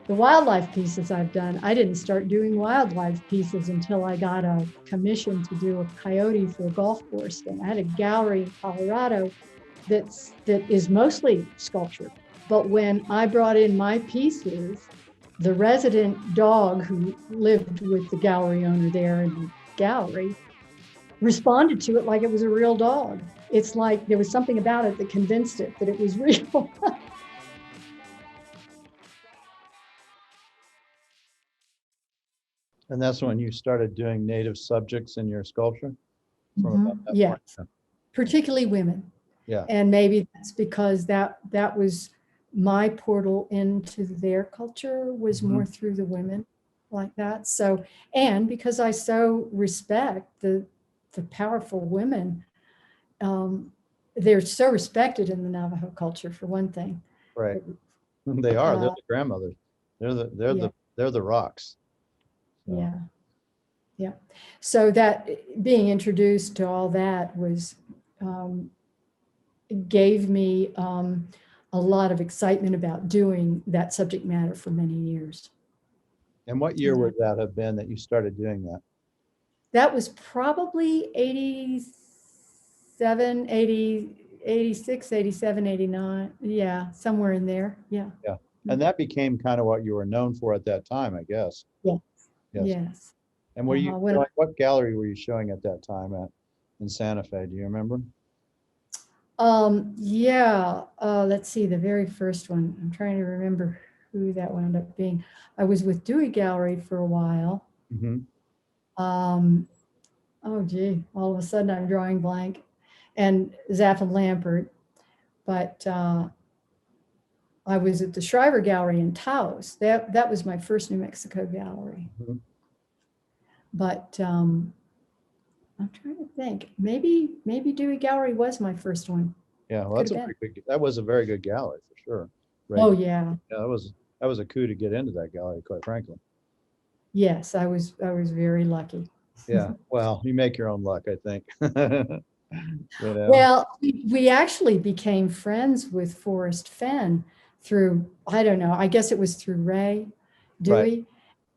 the wildlife pieces I've done, I didn't start doing wildlife pieces until I got a commission to do a coyote for a golf course. And I had a gallery in Colorado that is mostly sculpture. But when I brought in my pieces, the resident dog who lived with the gallery owner there in the gallery responded to it like it was a real dog. It's like there was something about it that convinced it that it was real. And that's when you started doing native subjects in your sculpture? From about that Yes, point? particularly women. Yeah. And maybe that's because that was my portal into their culture was more through the women like that. So, and because I so respect the powerful women, they're so respected in the Navajo culture for one thing. Right. They are. They're Uh, the grandmothers. yeah. They're the rocks. So, Yeah. Yeah. So that being introduced to all that was, gave me a lot of excitement about doing that subject matter for many years. and what year would that have been that you started doing that? That was probably 87, 80, 86, 87, 89. Yeah, somewhere in there. Yeah. Yeah. And that became kind of what you were known for at that time, I guess. Yes. Yes. Yes. And were you When showing, what gallery were you showing at that time at in Santa Fe? Do you remember? Yeah, let's see, the very first one. I'm trying to remember who that wound up being. I was with Dewey Gallery for a while. Oh gee, all of a sudden I'm drawing blank. And Zapp and Lampert. But I was at the Shriver Gallery in Taos. That was my first New Mexico gallery. But I'm trying to think. Maybe Dewey Gallery was my first one. Yeah, well, that's a pretty big, that was a very good gallery for sure. Right. Oh yeah. Yeah, that was a coup to get into that gallery, quite frankly. Yes, I was very lucky. Yeah, well, you make your own luck, I think. You know? Well, we actually became friends with Forrest Fenn through, I don't know, I guess it was through Ray Dewey. Right.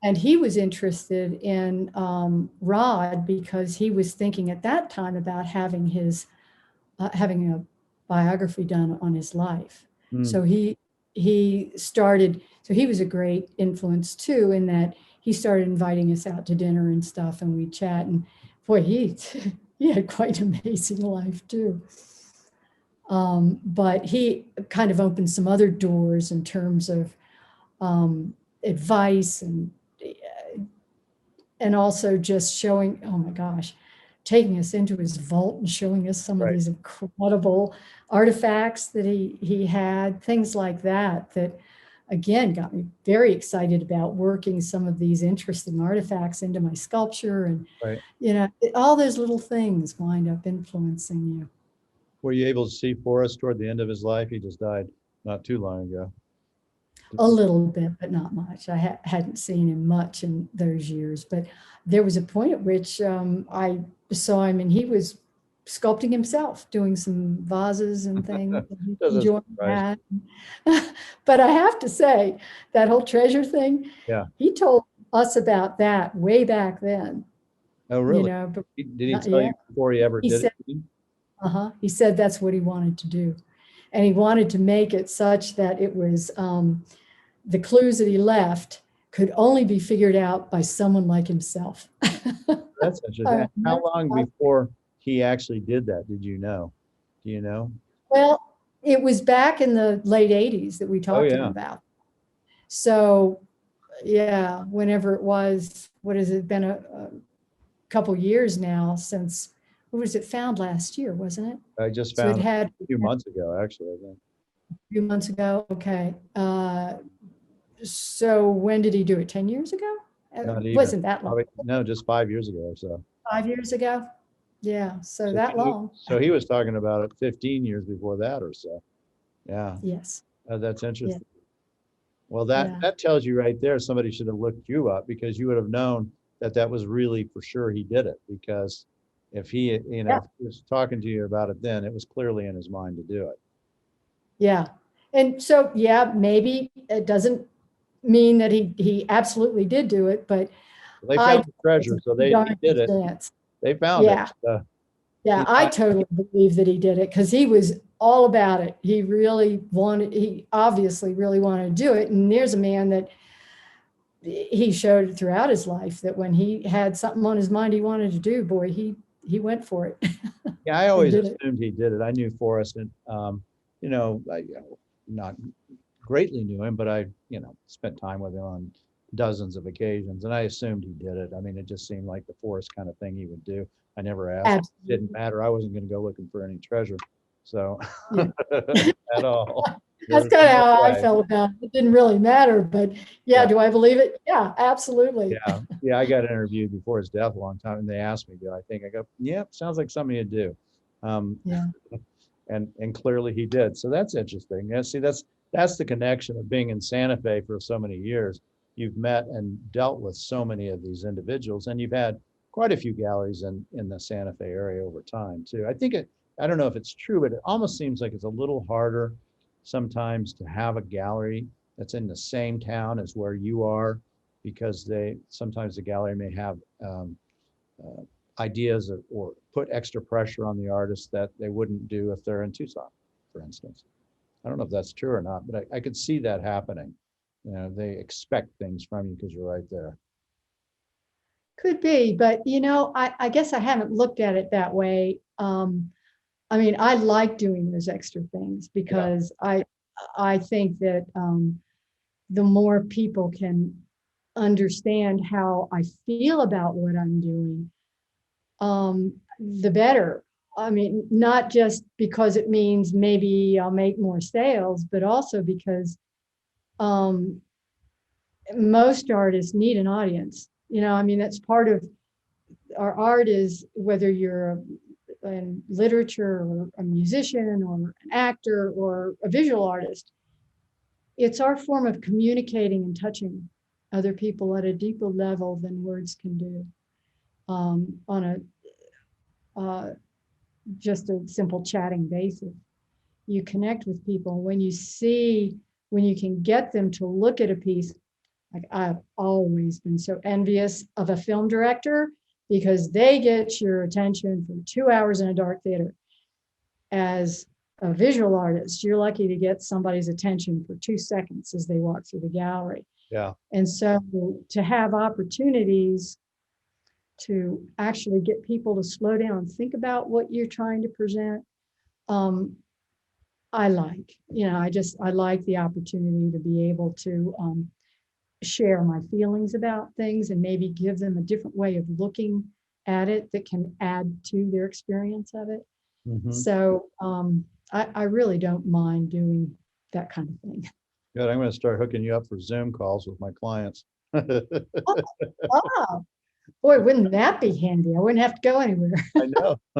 And he was interested in Rod because he was thinking at that time about having his having a biography done on his life. So he started. So he was a great influence too, in that he started inviting us out to dinner and stuff, and we chat. And boy, he had quite an amazing life too. But he kind of opened some other doors in terms of advice and also just showing, oh my gosh, taking us into his vault and showing us some of these incredible artifacts that he had, things like that, that again got me very excited about working some of these interesting artifacts into my sculpture. And, you know, all those little things wind up influencing you. Were you able to see Forrest toward the end of his life? He just died not too long ago. A little bit, but not much. I hadn't seen him much in those years, but there was a point at which I saw him and he was sculpting himself, doing some vases and things. Enjoying that. But I have to say, that whole treasure thing, he told us about that way back then. Oh, really? You know, but, did he tell you before he ever did it? He said that's what he wanted to do. And he wanted to make it such that it was the clues that he left could only be figured out by someone like himself. That's interesting. How long before he actually did that did you know? Do you know? Well, it was back in the late 80s that we talked to him about. So, yeah, whenever it was, what has it been, a couple years now since, what was it, found last year, wasn't it? I just found it had a few months ago, actually, I think. A few months ago, okay. So when did he do it? 10 years ago? It wasn't that long. No, just 5 years ago or so. 5 years ago? Yeah, so that long. So he was talking about it 15 years before that or so. Yeah. Yes. That's interesting. Yeah. Well, that tells you right there, somebody should have looked you up, because you would have known that was really for sure he did it, because if he, if he was talking to you about it then, it was clearly in his mind to do it. Yeah. And so, maybe it doesn't mean that he absolutely did do it, but They I found think the it's treasure, a so pretty they darn did good it. chance. They found it. Yeah. Yeah, You I know, totally believe that he did it because he was all about it. He obviously really wanted to do it. And there's a man that he showed throughout his life that when he had something on his mind he wanted to do, boy, he went for it yeah, I and always did it. assumed he did it. I knew Forrest, and I not greatly knew him, but I spent time with him on dozens of occasions, and I assumed he did it. I mean, it just seemed like the Forrest kind of thing he would do. I never asked. It didn't Absolutely. matter. I wasn't going to go looking for any treasure, so Yeah. at all. There That's was kind of no how I way. felt about it. It didn't really matter, but yeah, Yeah. do I believe it? Yeah, absolutely. Yeah, yeah, I got interviewed before his death a long time, and they asked me, "Do I think?" I go, "Yep, sounds like something you do," Yeah. and clearly he did. So that's interesting. Yeah, see, that's the connection of being in Santa Fe for so many years. You've met and dealt with so many of these individuals, and you've had quite a few galleries in the Santa Fe area over time too. I don't know if it's true, but it almost seems like it's a little harder sometimes to have a gallery that's in the same town as where you are because they sometimes the gallery may have uh, ideas or put extra pressure on the artist that they wouldn't do if they're in Tucson, for instance. I don't know if that's true or not, but I could see that happening. They expect things from you because you're right there. Could be, but I guess I haven't looked at it that way. I mean, I like doing those extra things Yeah. because I think that the more people can understand how I feel about what I'm doing, the better. I mean, not just because it means maybe I'll make more sales, but also because um, most artists need an audience. I mean, that's part of our art is whether you're in literature or a musician or an actor or a visual artist, it's our form of communicating and touching other people at a deeper level than words can do on uh, just a simple chatting basis. You connect with people when you can get them to look at a piece. Like I've always been so envious of a film director because they get your attention for 2 hours in a dark theater. As a visual artist, you're lucky to get somebody's attention for 2 seconds as they walk through the gallery. Yeah. And so to have opportunities to actually get people to slow down and think about what you're trying to present, um, I like the opportunity to be able to share my feelings about things and maybe give them a different way of looking at it that can add to their experience of it. Hmm. So I really don't mind doing that kind of thing. Good. I'm going to start hooking you up for Zoom calls with my clients. Oh, wow. Boy, wouldn't that be handy? I wouldn't have to go anywhere. I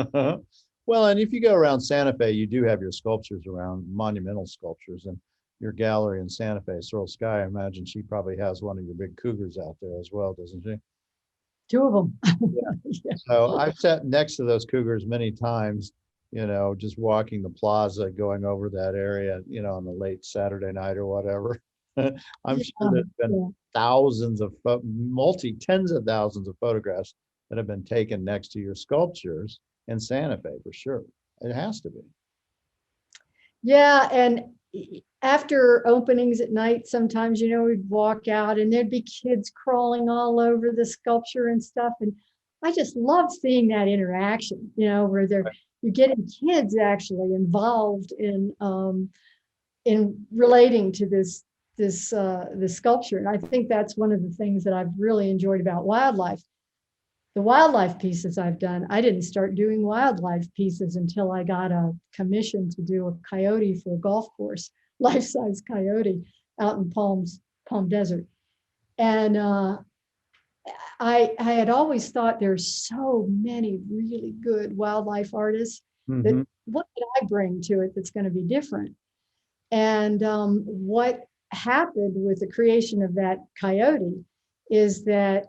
know. Well, and if you go around Santa Fe, you do have your sculptures around, monumental sculptures, and your gallery in Santa Fe, Sorrel Sky. I imagine she probably has one of your big cougars out there as well, doesn't she? Two of them. Yeah. Yeah. So I've sat next to those cougars many times, just walking the plaza, going over that area, on the late Saturday night or whatever. I'm sure there's been Yeah. thousands of tens of thousands of photographs that have been taken next to your sculptures in Santa Fe for sure. It has to be. Yeah, and after openings at night, sometimes, we'd walk out and there'd be kids crawling all over the sculpture and stuff. And I just love seeing that interaction, where you're getting kids actually involved in relating to this sculpture. And I think that's one of the things that I've really enjoyed about wildlife. The wildlife pieces I've done, I didn't start doing wildlife pieces until I got a commission to do a coyote for a golf course, life-size coyote out in Palm Desert. And I had always thought there's so many really good wildlife artists that Hmm. what could I bring to it that's going to be different? And what happened with the creation of that coyote is that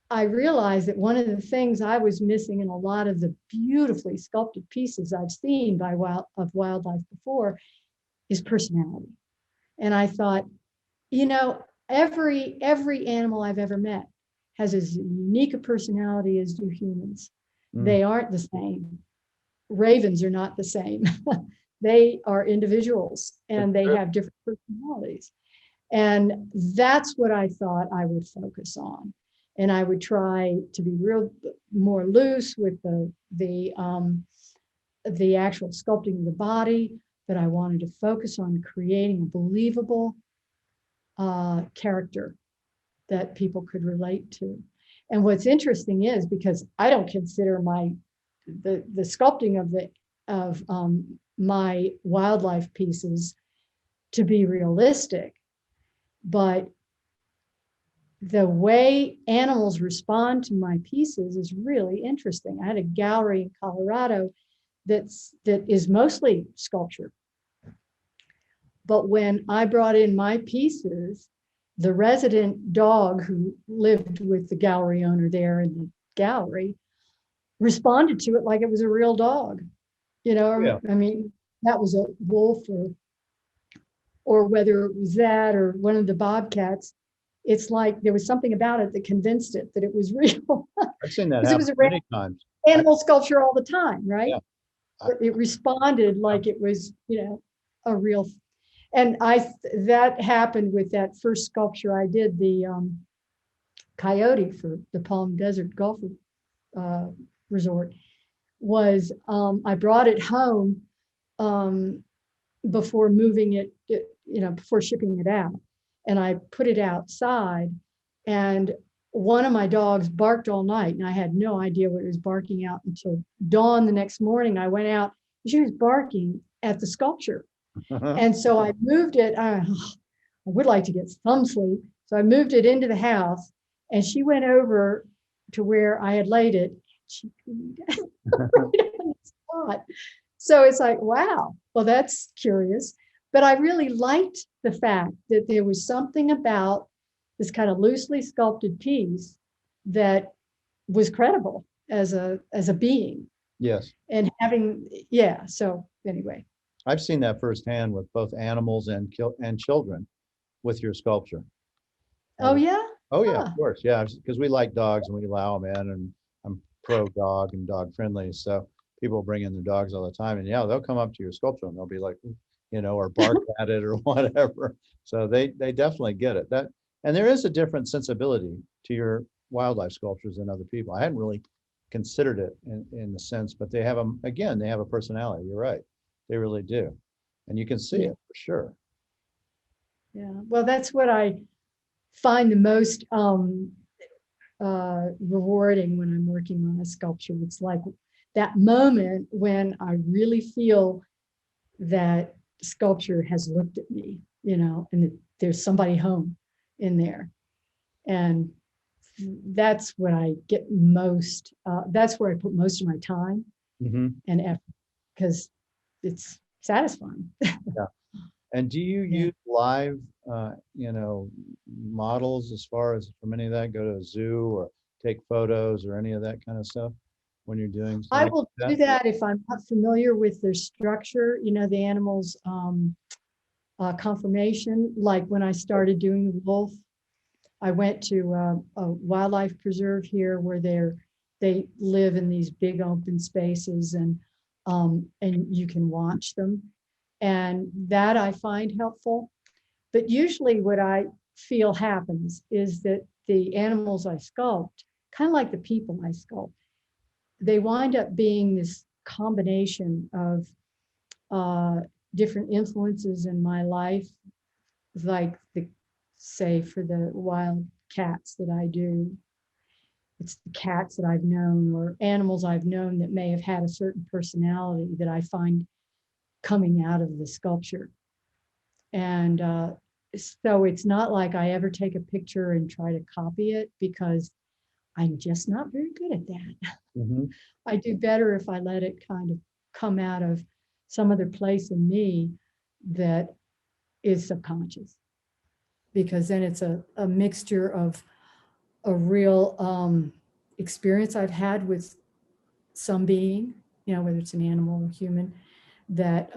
I realized that one of the things I was missing in a lot of the beautifully sculpted pieces I've seen of wildlife before is personality. And I thought, you know, every animal I've ever met has as unique a personality as do humans. They aren't the same. Ravens are not the same. They are individuals and they have different personalities. And that's what I thought I would focus on. And I would try to be real more loose with the actual sculpting of the body, but I wanted to focus on creating a believable character that people could relate to. And what's interesting is, because I don't consider the sculpting of my wildlife pieces to be realistic, but the way animals respond to my pieces is really interesting. I had a gallery in Colorado that is mostly sculpture. But when I brought in my pieces, the resident dog who lived with the gallery owner there in the gallery responded to it like it was a real dog. Yeah. I mean, that was a wolf or whether it was that or one of the bobcats. It's like there was something about it that convinced it that it was real. I've seen that Because it was happen a many times. animal sculpture all the time, right? Yeah. It responded like it was, a real. And that happened with that first sculpture I did, the coyote for the Palm Desert Golf Resort. Was I brought it home before moving it, before shipping it out, and I put it outside, and one of my dogs barked all night, and I had no idea what it was barking out until dawn the next morning. I went out, she was barking at the sculpture. And so I moved it. I would like to get some sleep. So I moved it into the house, and she went over to where I had laid it. She peed right on the spot. So it's like, wow, well, that's curious. But I really liked the fact that there was something about this kind of loosely sculpted piece that was credible as a being. Yes. And so anyway. I've seen that firsthand with both animals and children with your sculpture. Oh, yeah? Oh, yeah, of course. Yeah, because we like dogs and we allow them in, and I'm pro dog and dog friendly. So people bring in their dogs all the time, and yeah, they'll come up to your sculpture and they'll be like, or bark at it or whatever. So they definitely get it. And there is a different sensibility to your wildlife sculptures than other people. I hadn't really considered it in the sense, but they have they have a personality. You're right. They really do. And you can see it for sure. Yeah. Well, that's what I find the most rewarding when I'm working on a sculpture. It's like that moment when I really feel that sculpture has looked at me, and that there's somebody home in there. And that's what I get most, that's where I put most of my time and effort, because it's satisfying. Yeah. And do you use live, models as far as from any of that, go to a zoo or take photos or any of that kind of stuff when you're doing something? I will do that if I'm not familiar with their structure, the animal's conformation. Like when I started doing the wolf, I went to a wildlife preserve here where they live in these big open spaces, and you can watch them. And that I find helpful. But usually what I feel happens is that the animals I sculpt, kind of like the people I sculpt, they wind up being this combination of different influences in my life, like say for the wild cats that I do, it's the cats that I've known or animals I've known that may have had a certain personality that I find coming out of the sculpture. And so it's not like I ever take a picture and try to copy it, because I'm just not very good at that. I do better if I let it kind of come out of some other place in me that is subconscious, because then it's a mixture of a real experience I've had with some being, whether it's an animal or human, that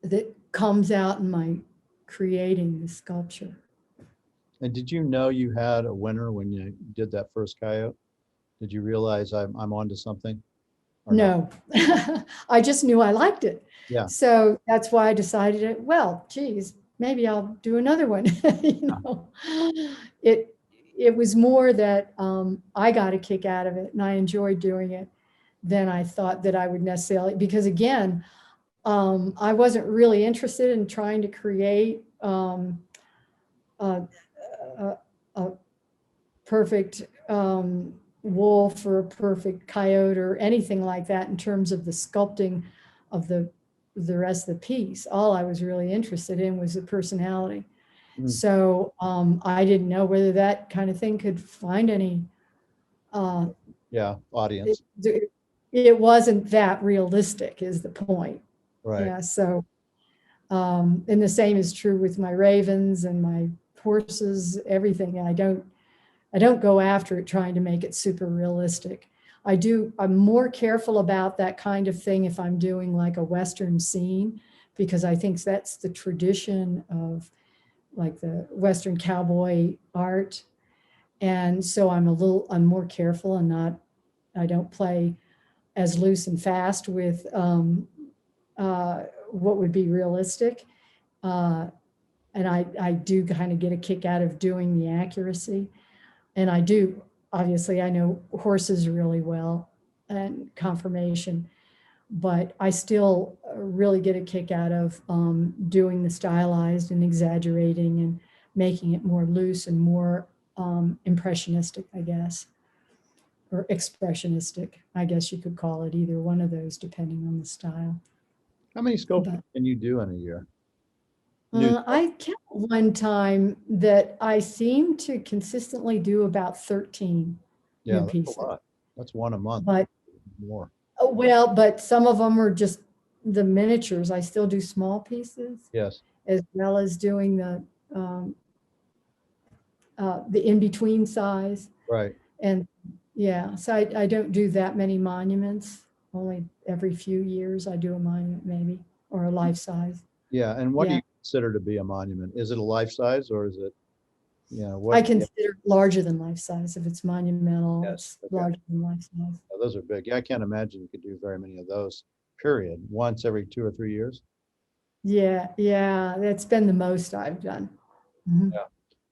that comes out in my creating the sculpture. And did you know you had a winner when you did that first coyote? Did you realize I'm onto something or not? No, I just knew I liked it. Yeah. So that's why I decided, well, geez, maybe I'll do another one. It it was more that I got a kick out of it and I enjoyed doing it than I thought that I would necessarily, because again, I wasn't really interested in trying to create a, a, a perfect wolf or a perfect coyote or anything like that in terms of the sculpting of the rest of the piece. All I was really interested in was the personality. Mm. So I didn't know whether that kind of thing could find any. Yeah, audience. It wasn't that realistic, is the point. Right. Yeah. So, and the same is true with my ravens and my horses. Everything. I don't go after it trying to make it super realistic. I'm more careful about that kind of thing if I'm doing like a Western scene, because I think that's the tradition of like the Western cowboy art. And so I'm more careful and I don't play as loose and fast with what would be realistic. Uh, and I do kind of get a kick out of doing the accuracy. And I do, obviously, I know horses really well and conformation, but I still really get a kick out of doing the stylized and exaggerating and making it more loose and more impressionistic, I guess, or expressionistic, I guess you could call it, either one of those, depending on the style. How many sculptures But can you do in a year? New I kept one time that I seem to consistently do about 13 Yeah, new that's a pieces. lot. That's one a month. But More. well, but some of them are just the miniatures. I still do small pieces Yes. as well as doing the in-between size. Right. And yeah, so I don't do that many monuments. Only every few years I do a monument maybe, or a life size. Yeah. And what do Yeah, you consider to be a monument? Is it a life size or is it, I what? Yeah. consider it larger than life size. If it's monumental, Yes. it's Okay. larger than life size. Oh, those are big. Yeah, I can't imagine you could do very many of those, period. Once every 2 or 3 years. Yeah, yeah, that's been the most I've done. Mhm. Yeah.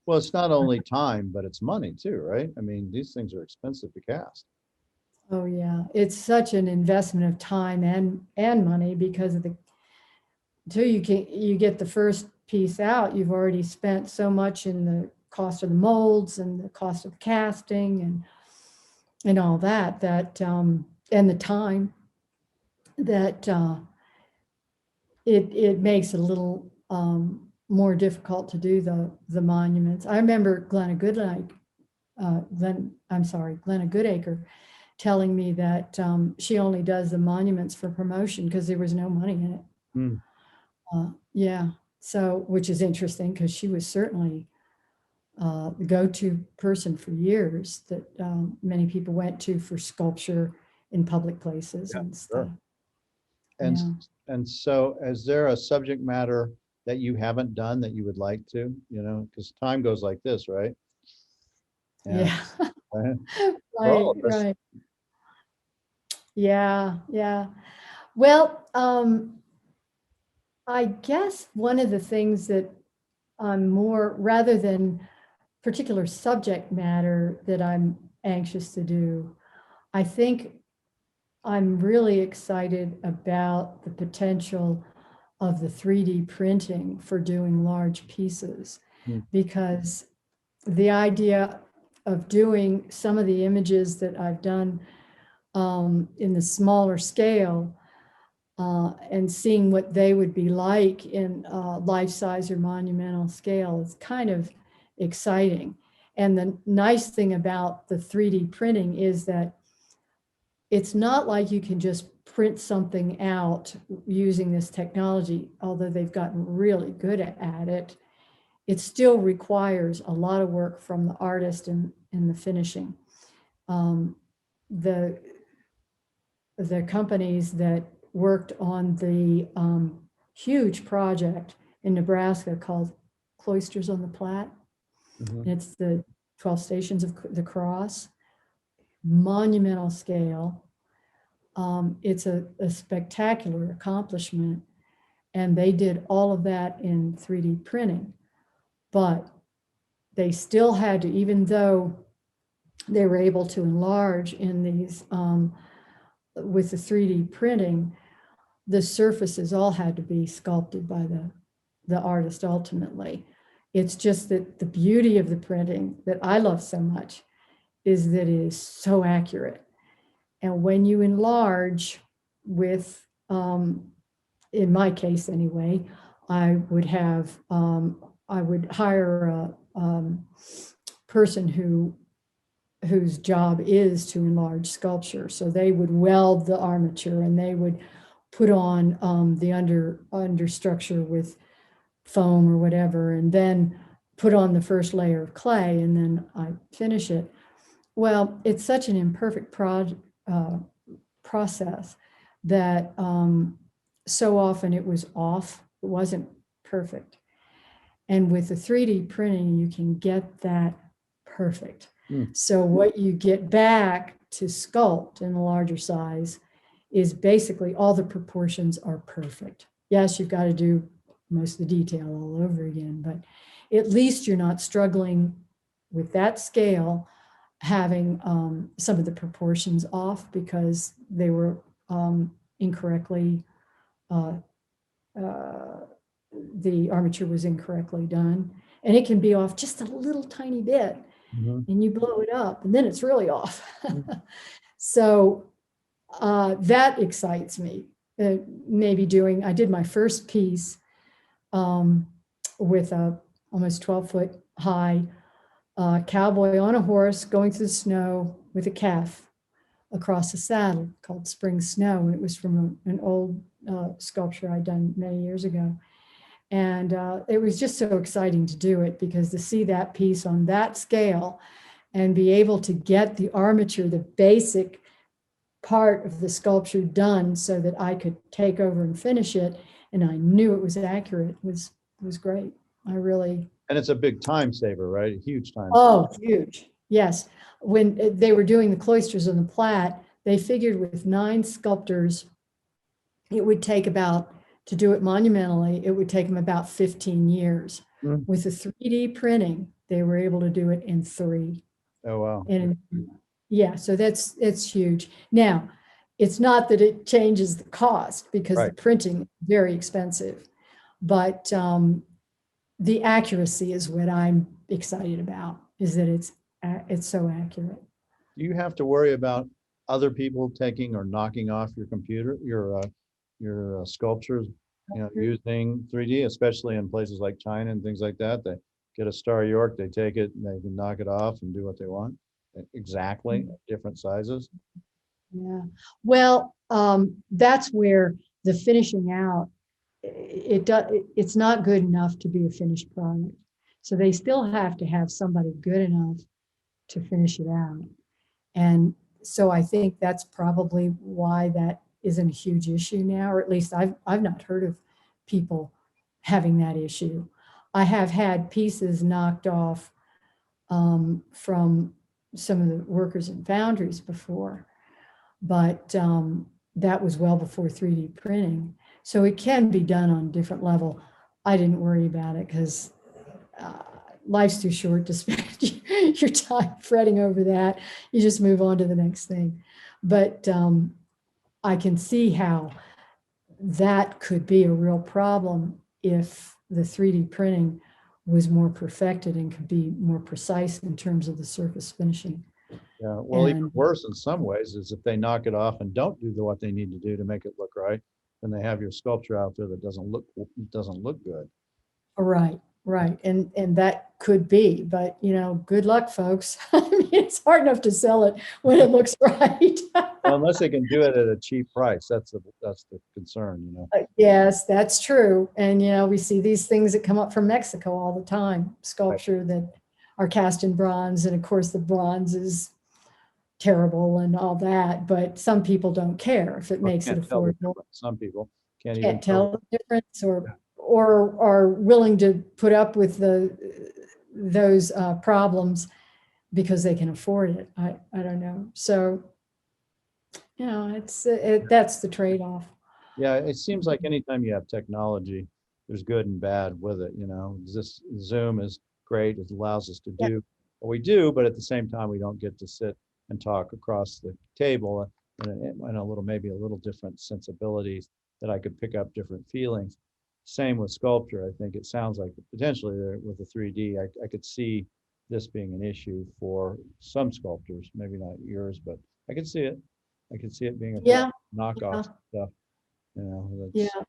Well, it's not only time, but it's money too, right? I mean, these things are expensive to cast. Oh yeah, it's such an investment of time and money, because of the until you get the first piece out, you've already spent so much in the cost of the molds and the cost of casting and all that and the time that it makes it a little more difficult to do the monuments. I remember Glenna Goodlike, Glenna Goodacre telling me that she only does the monuments for promotion because there was no money in it. Hmm. Yeah, so which is interesting because she was certainly the go-to person for years that many people went to for sculpture in public places Yeah, and stuff. sure. And Yeah. and so is there a subject matter that you haven't done that you would like to, because time goes like this, right? And Yeah. for all Right, of us. right. Yeah, yeah. Well, I guess one of the things that I'm more, rather than particular subject matter that I'm anxious to do, I think I'm really excited about the potential of the 3D printing for doing large pieces, Hmm. because the idea of doing some of the images that I've done in the smaller scale and seeing what they would be like in life size or monumental scale is kind of exciting. And the nice thing about the 3D printing is that it's not like you can just print something out using this technology, although they've gotten really good at it. It still requires a lot of work from the artist in the finishing. Um, the the companies that worked on the huge project in Nebraska called Cloisters on the Platte, Mhm. And it's the 12 Stations of the Cross, monumental scale. It's a spectacular accomplishment. And they did all of that in 3D printing. But they still had to, even though they were able to enlarge in these with the 3D printing, the surfaces all had to be sculpted by the artist ultimately. It's just that the beauty of the printing that I love so much is that it is so accurate. And when you enlarge with, in my case anyway, I would hire a person whose job is to enlarge sculpture. So they would weld the armature and they would put on the understructure with foam or whatever, and then put on the first layer of clay, and then I finish it. Well, it's such an imperfect process that so often it was off. It wasn't perfect. And with the 3D printing, you can get that perfect. So what you get back to sculpt in a larger size is basically all the proportions are perfect. Yes, you've got to do most of the detail all over again, but at least you're not struggling with that scale having some of the proportions off because they were incorrectly, the armature was incorrectly done. And it can be off just a little tiny bit, and you blow it up and then it's really off. So that excites me. Maybe I did my first piece with a almost 12-foot high cowboy on a horse going through the snow with a calf across the saddle called Spring Snow. And it was from an old sculpture I'd done many years ago. And it was just so exciting to do it, because to see that piece on that scale and be able to get the armature, the basic part of the sculpture done so that I could take over and finish it, and I knew it was accurate, was great. I really. And it's a big time saver, right? A huge time saver. Oh, huge. Yes. When they were doing the cloisters on the Platte, they figured with 9 sculptors, it would take about, to do it monumentally, it would take them about 15 years. With the 3D printing, they were able to do it in 3. Oh, wow. And yeah, so it's huge. Now, it's not that it changes the cost, because the printing is very expensive, but the accuracy is what I'm excited about, is that it's so accurate. Do you have to worry about other people taking or knocking off your computer, your sculptures, using 3D, especially in places like China and things like that? They get a Star York, they take it and they can knock it off and do what they want. Exactly, different sizes. Yeah. Well, that's where the finishing out, it's not good enough to be a finished product. So they still have to have somebody good enough to finish it out. And so I think that's probably why that isn't a huge issue now, or at least I've not heard of people having that issue. I have had pieces knocked off from some of the workers in foundries before, but that was well before 3D printing. So it can be done on a different level. I didn't worry about it, because life's too short to spend your time fretting over that. You just move on to the next thing. But I can see how that could be a real problem if the 3D printing was more perfected and could be more precise in terms of the surface finishing. Yeah, well, even worse in some ways is if they knock it off and don't do what they need to do to make it look right, then they have your sculpture out there that doesn't look good. Right. And that could be, but good luck, folks. I mean, it's hard enough to sell it when it looks right. Well, unless they can do it at a cheap price, that's the concern, Yes, that's true. And we see these things that come up from Mexico all the time, sculpture that are cast in bronze, and of course the bronze is terrible and all that, but some people don't care if it makes it affordable. Some people can't even tell the difference, or are willing to put up with the those problems because they can afford it. I don't know. So, that's the trade-off. Yeah, it seems like anytime you have technology, there's good and bad with it, This Zoom is great. It allows us to Yeah. do what we do, but at the same time, we don't get to sit and talk across the table and maybe a little different sensibilities that I could pick up different feelings. Same with Sculptor. I think it sounds like potentially with the 3D, I could see this being an issue for some sculptors, maybe not yours, but I could see it. I could see it being a problem, Yeah. knockoff Yeah. stuff. Yeah.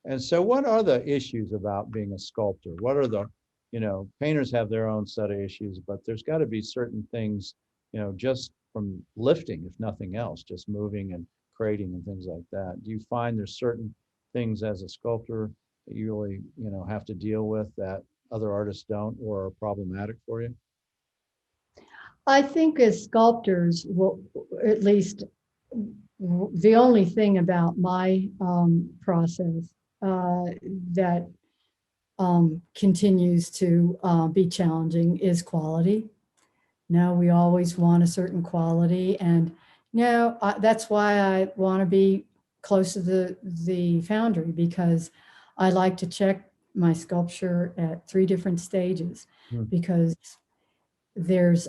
And so what are the issues about being a sculptor? What are painters have their own set of issues, but there's got to be certain things, just from lifting, if nothing else, just moving and creating and things like that. Do you find there's certain things as a sculptor that you really, have to deal with that other artists don't or are problematic for you? I think as sculptors, well, at least the only thing about my process that continues to be challenging is quality. No, we always want a certain quality, and that's why I want to be close to the foundry, because I like to check my sculpture at 3 different stages, Hmm. because there's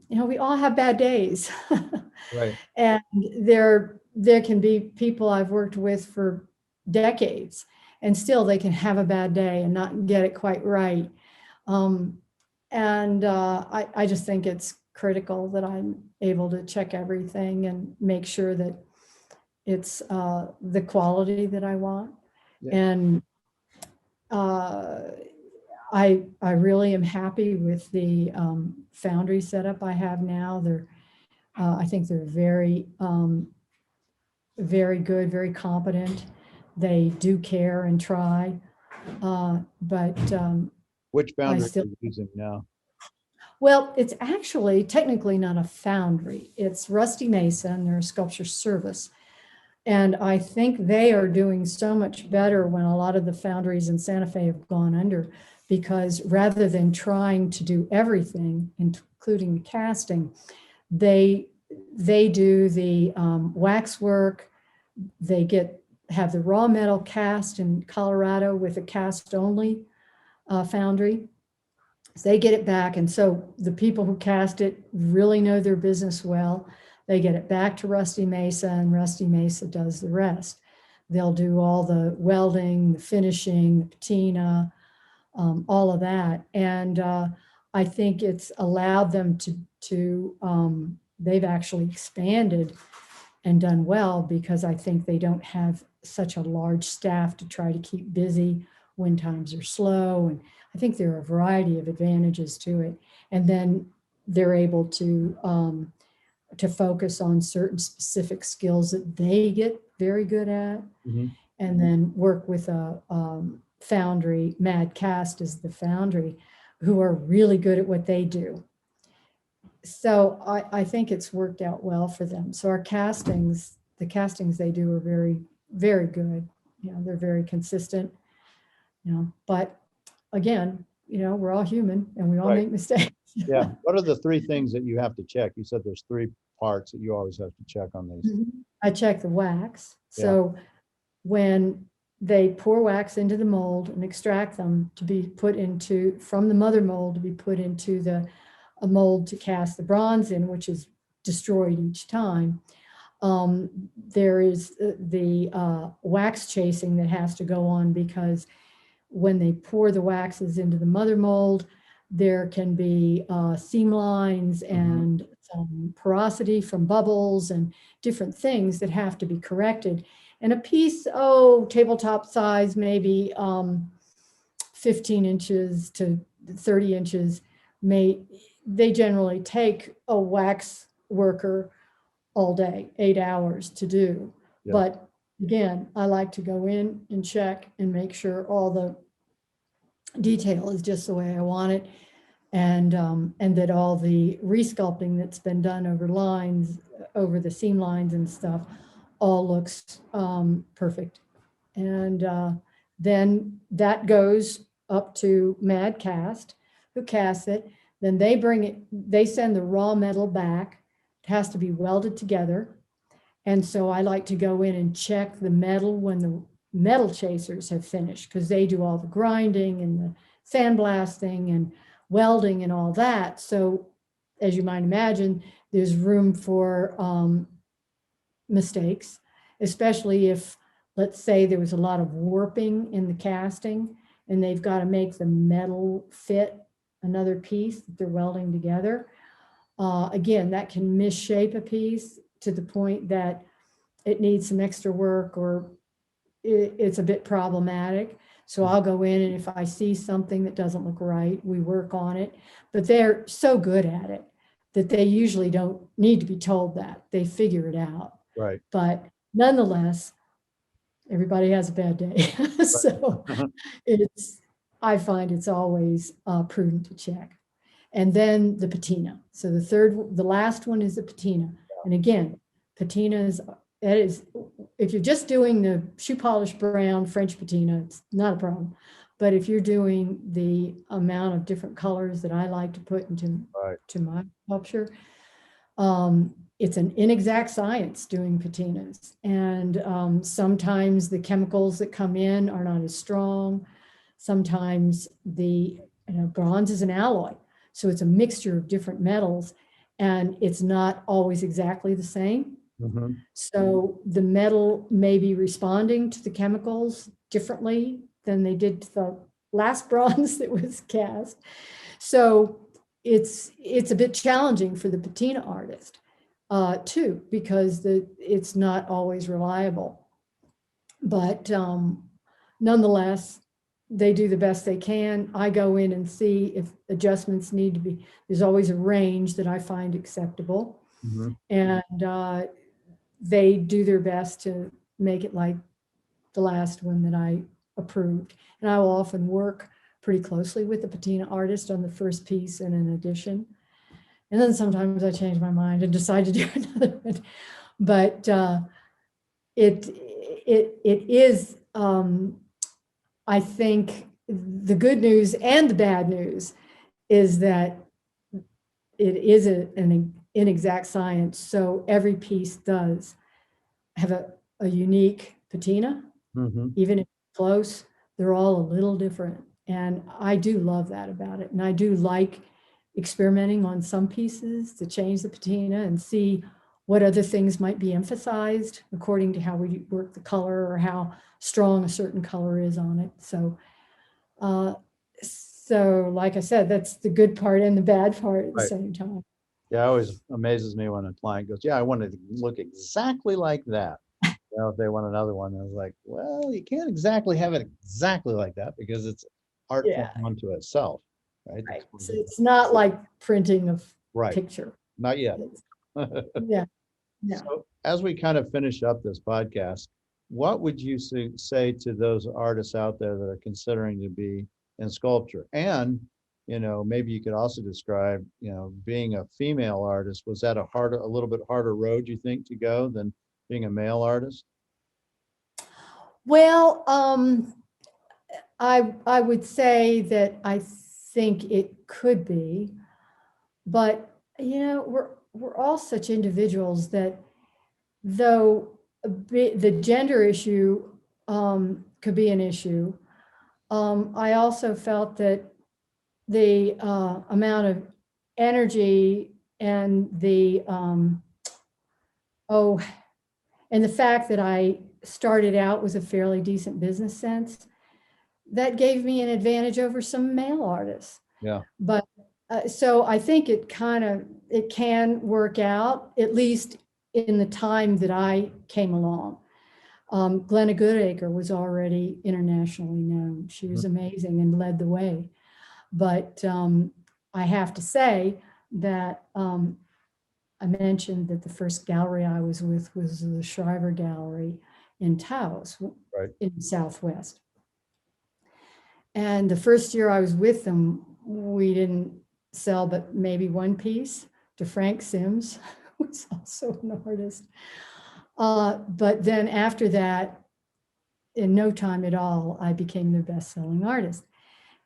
we all have bad days. Right. And there can be people I've worked with for decades, and still they can have a bad day and not get it quite right. And I just think it's critical that I'm able to check everything and make sure that it's the quality that I want. Yeah. And uh, I really am happy with the foundry setup I have now. I think they're very good, very competent. They do care and try, but Which I boundary are still, you using now? well, it's actually technically not a foundry. It's Rusty Mesa, and they're a sculpture service. And I think they are doing so much better when a lot of the foundries in Santa Fe have gone under, because rather than trying to do everything, including the casting, they do the wax work. They have the raw metal cast in Colorado with a cast only foundry. So they get it back. And so the people who cast it really know their business well. They get it back to Rusty Mesa, and Rusty Mesa does the rest. They'll do all the welding, the finishing, the patina, all of that. And I think it's allowed them they've actually expanded and done well, because I think they don't have such a large staff to try to keep busy when times are slow. And I think there are a variety of advantages to it. And then they're able to focus on certain specific skills that they get very good at, Mm-hmm. and then work with a foundry. Mad Cast is the foundry, who are really good at what they do. So I think it's worked out well for them. So the castings they do are very, very good. They're very consistent, but again, we're all human and we all Right. make mistakes. Yeah. What are the 3 things that you have to check? You said there's 3 parts that you always have to check on these. I check the wax. Yeah. So when they pour wax into the mold and extract them to be put from the mother mold to be put into a mold to cast the bronze in, which is destroyed each time, there is the wax chasing that has to go on, because when they pour the waxes into the mother mold, there can be seam lines and some porosity from bubbles and different things that have to be corrected. And a piece, tabletop size, maybe 15 inches to 30 inches, they generally take a wax worker all day, 8 hours to do. Yeah. But again, I like to go in and check and make sure all the detail is just the way I want it, and that all the resculpting that's been done over the seam lines and stuff, all looks perfect. And then that goes up to Mad Cast, who casts it. Then they bring it, they send the raw metal back. It has to be welded together. And so I like to go in and check the metal when the metal chasers have finished, because they do all the grinding and the sandblasting and welding and all that. So as you might imagine, there's room for mistakes, especially if, let's say, there was a lot of warping in the casting and they've got to make the metal fit another piece that they're welding together. Again, that can misshape a piece to the point that it needs some extra work, or it's a bit problematic. So I'll go in, and if I see something that doesn't look right, we work on it. But they're so good at it that they usually don't need to be told that. They figure it out. Right. But nonetheless, everybody has a bad day. So I find it's always prudent to check. And then the patina. So the last one is the patina. And again, patina is, if you're just doing the shoe polish brown French patina, it's not a problem. But if you're doing the amount of different colors that I like to put into to my sculpture, it's an inexact science doing patinas. And sometimes the chemicals that come in are not as strong. Sometimes bronze is an alloy. So it's a mixture of different metals, and it's not always exactly the same. Mm-hmm. So the metal may be responding to the chemicals differently than they did to the last bronze that was cast. So it's a bit challenging for the patina artist too, because it's not always reliable. But nonetheless, they do the best they can. I go in and see if adjustments need to be, there's always a range that I find acceptable. Mm-hmm. And they do their best to make it like the last one that I approved. And I will often work pretty closely with the patina artist on the first piece and an addition. And then sometimes I change my mind and decide to do another one. But it is, I think the good news and the bad news is that it is an inexact science. So every piece does have a unique patina, mm-hmm. Even if it's close, they're all a little different. And I do love that about it. And I do like experimenting on some pieces to change the patina and see what other things might be emphasized according to how we work the color or how strong a certain color is on it. So like I said, that's the good part and the bad part at the same time. Yeah, it always amazes me when a client goes, yeah, I want it to look exactly like that. If they want another one, I was like, well, you can't exactly have it exactly like that because it's art form unto itself, right? So it's not like printing a picture. Not yet. Yeah. So as we kind of finish up this podcast, what would you say to those artists out there that are considering to be in sculpture? And, maybe you could also describe, being a female artist, was that a little bit harder road, you think, to go than being a male artist? Well, I would say that I think it could be, but we're all such individuals that, though the gender issue could be an issue, I also felt that the amount of energy and the fact that I started out with a fairly decent business sense, that gave me an advantage over some male artists. Yeah. But so I think it can work out, at least in the time that I came along. Glenna Goodacre was already internationally known. She was amazing and led the way. But I have to say that I mentioned that the first gallery I was with was the Shriver Gallery in Taos, in the Southwest. And the first year I was with them, we didn't sell but maybe one piece to Frank Sims, who was also an artist. But then after that, in no time at all, I became their best-selling artist.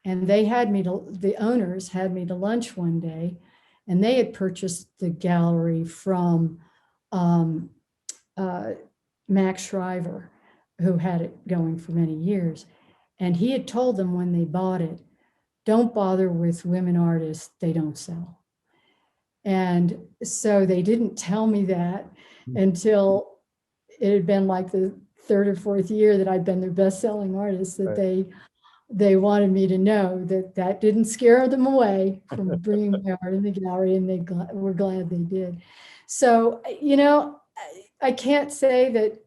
And the owners had me to lunch one day, and they had purchased the gallery from um, Max Shriver, who had it going for many years. And he had told them when they bought it, don't bother with women artists, they don't sell. And so they didn't tell me that until it had been like the third or fourth year that I'd been their best-selling artist, that Right. they wanted me to know that that didn't scare them away from bringing my art in the gallery, and they were glad they did. So, I can't say that.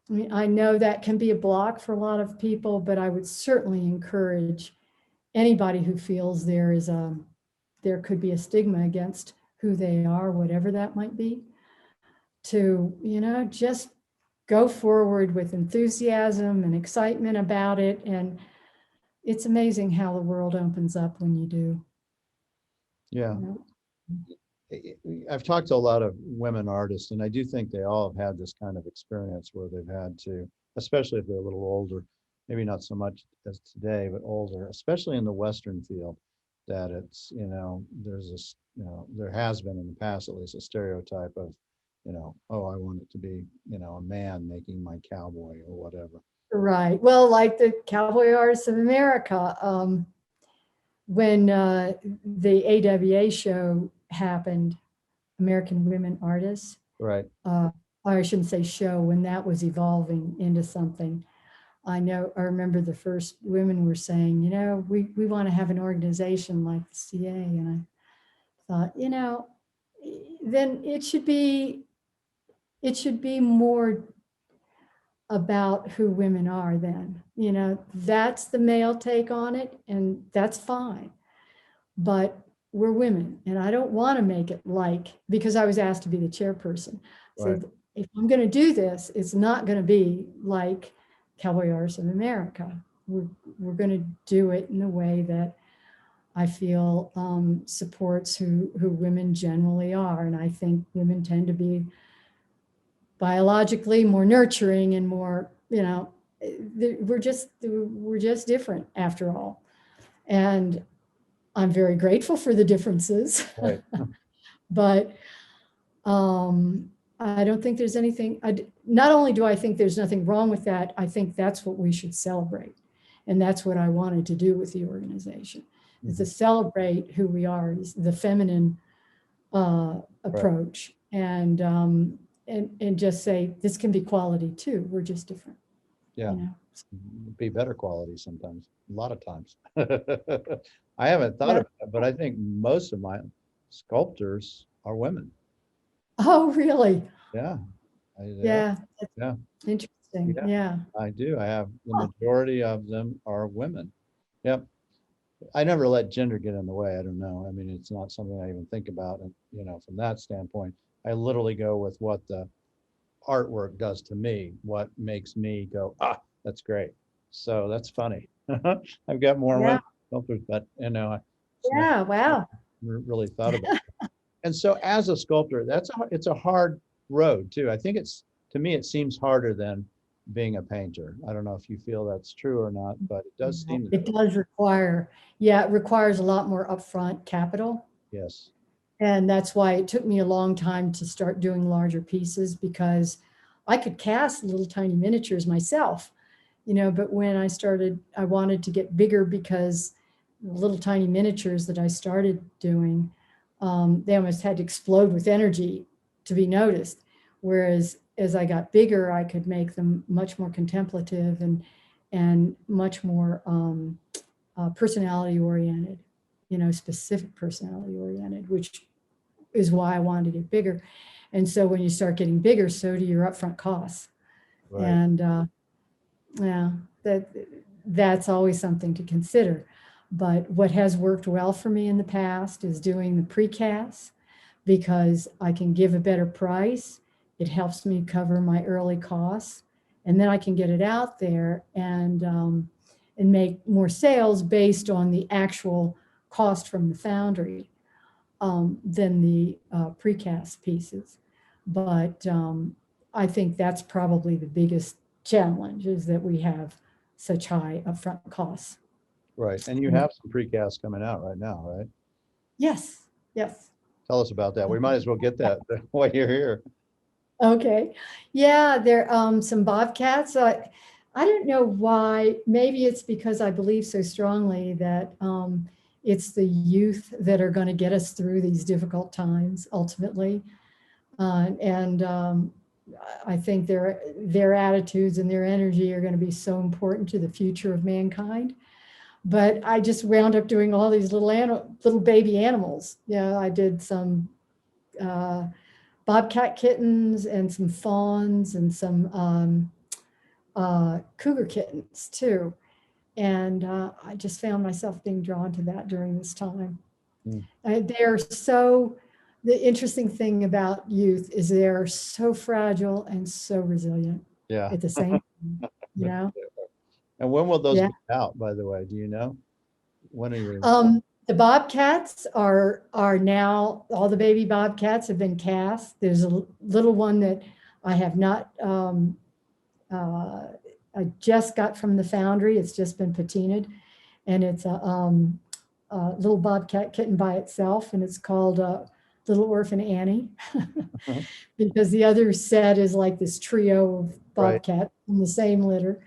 I mean, I know that can be a block for a lot of people, but I would certainly encourage anybody who feels there could be a stigma against who they are, whatever that might be, to, just go forward with enthusiasm and excitement about it. And it's amazing how the world opens up when you do. Yeah. You know? I've talked to a lot of women artists, and I do think they all have had this kind of experience where they've had to, especially if they're a little older, maybe not so much as today, but older, especially in the Western field, that it's, there's this, there has been in the past at least a stereotype of, oh, I want it to be, a man making my cowboy or whatever. Right. Well, like the Cowboy Artists of America, when the AWA show happened, American Women Artists, Right. or I shouldn't say show, when that was evolving into something, I remember the first women were saying, we want to have an organization like the CA. And I thought, then it should be more about who women are then. That's the male take on it, and that's fine. But we're women, and I don't want to make it because I was asked to be the chairperson. Right. So if I'm going to do this, it's not going to be like Cowboy Artists of America. We're going to do it in a way that I feel supports who women generally are. And I think women tend to be biologically more nurturing and more, we're just different after all. And I'm very grateful for the differences. Right. But I don't think there's anything, not only do I think there's nothing wrong with that, I think that's what we should celebrate. And that's what I wanted to do with the organization, is to celebrate who we are, is the feminine approach. Right. And just say, this can be quality too. We're just different. Yeah. Be better quality sometimes, a lot of times. I haven't thought about it, but I think most of my sculptors are women. Oh, really? Yeah. Yeah. Yeah. Interesting. Yeah. I do. I have the majority of them are women. Yep. I never let gender get in the way. I don't know. I mean, it's not something I even think about. And, from that standpoint, I literally go with what the artwork does to me, what makes me go, that's great. So that's funny. I've got more women sculptors, but wow. Really thought about it. And so as a sculptor, it's a hard road too. I think to me, it seems harder than being a painter. I don't know if you feel that's true or not, but it does seem. It does require, it requires a lot more upfront capital. Yes. And that's why it took me a long time to start doing larger pieces, because I could cast little tiny miniatures myself, but when I wanted to get bigger, because little tiny miniatures that I started doing, they almost had to explode with energy to be noticed. Whereas as I got bigger, I could make them much more contemplative and much more personality oriented, specific personality oriented, which is why I wanted to get bigger. And so when you start getting bigger, so do your upfront costs. Right. And that's always something to consider. But what has worked well for me in the past is doing the precast, because I can give a better price. It helps me cover my early costs, and then I can get it out there and make more sales based on the actual cost from the foundry than the precast pieces. But I think that's probably the biggest challenge, is that we have such high upfront costs. Right. And you have some precasts coming out right now, right? Yes, yes. Tell us about that. We might as well get that while you're here. Okay. Yeah, there some bobcats. I don't know why. Maybe it's because I believe so strongly that it's the youth that are going to get us through these difficult times ultimately. And I think their attitudes and their energy are going to be so important to the future of mankind. But I just wound up doing all these little baby animals. Yeah, I did some bobcat kittens and some fawns and some cougar kittens too. And I just found myself being drawn to that during this time. Mm. They're so, the interesting thing about youth is they're so fragile and so resilient Yeah. at the same time, you know? And when will those Yeah. be out, by the way? Do you know? When are you? The bobcats are now, all the baby bobcats have been cast. There's a little one that I have not, I just got from the foundry. It's just been patinaed, and it's a little bobcat kitten by itself, and it's called Little Orphan Annie, because the other set is like this trio of bobcat in the same litter.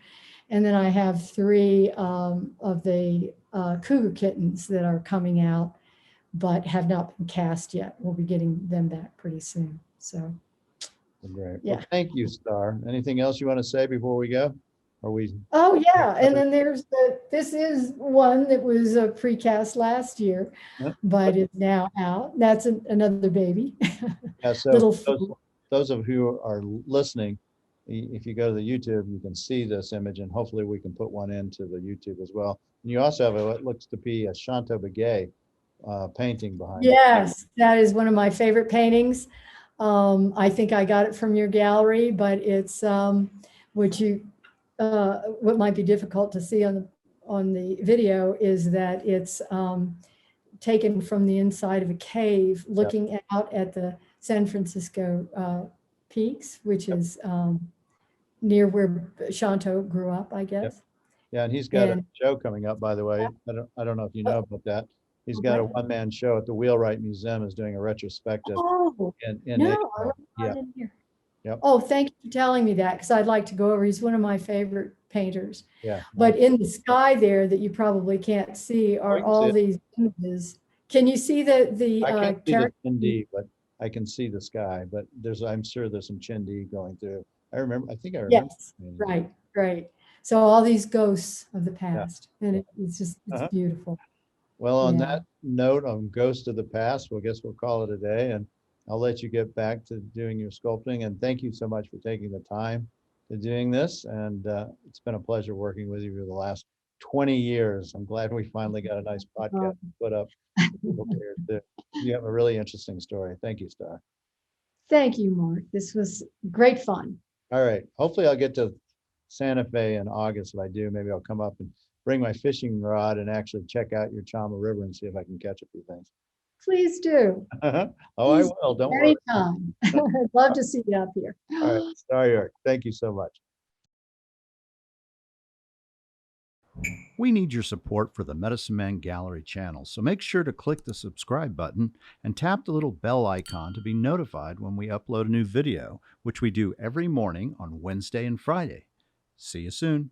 And then I have 3 of the cougar kittens that are coming out, but have not been cast yet. We'll be getting them back pretty soon. So, Great. yeah. Well, thank you, Star. Anything else you want to say before we go? Are we? Oh, yeah. And then this is one that was a precast last year, but is now out. That's another baby. Yeah, so Little those of you who are listening, if you go to the YouTube, you can see this image, and hopefully we can put one into the YouTube as well. And you also have what looks to be a Chanto Begay painting behind it. Yes, that is one of my favorite paintings. I think I got it from your gallery, but it's what might be difficult to see on the video is that it's taken from the inside of a cave, looking out at the San Francisco peaks, which is near where Shanto grew up, I guess. Yeah, and he's got a show coming up, by the way. I don't know if you know about that. He's got a one-man show at the Wheelwright Museum, is doing a retrospective. Oh, in no, April. I didn't hear. Yep. Oh, thank you for telling me that, because I'd like to go over. He's one of my favorite painters. Yeah. But in the sky there that you probably can't see are all these images. Can you see I can't see the Chindi, but I can see the sky. But I'm sure there's some Chindi going through. I remember. Yes, right. So all these ghosts of the past, and it's just beautiful. Well, on that note, on Ghost of the Past, we'll call it a day, and I'll let you get back to doing your sculpting. And thank you so much for taking the time to doing this. And it's been a pleasure working with you for the last 20 years. I'm glad we finally got a nice podcast to put up. You have a really interesting story. Thank you, Star. Thank you, Mark. This was great fun. All right. Hopefully I'll get to Santa Fe in August. If I do, maybe I'll come up and bring my fishing rod and actually check out your Chama River and see if I can catch a few things. Please do. Oh, please, I will. Don't worry. Anytime. I'd love to see you up here. All right, Star York. Thank you so much. We need your support for the Medicine Man Gallery channel, so make sure to click the subscribe button and tap the little bell icon to be notified when we upload a new video, which we do every morning on Wednesday and Friday. See you soon.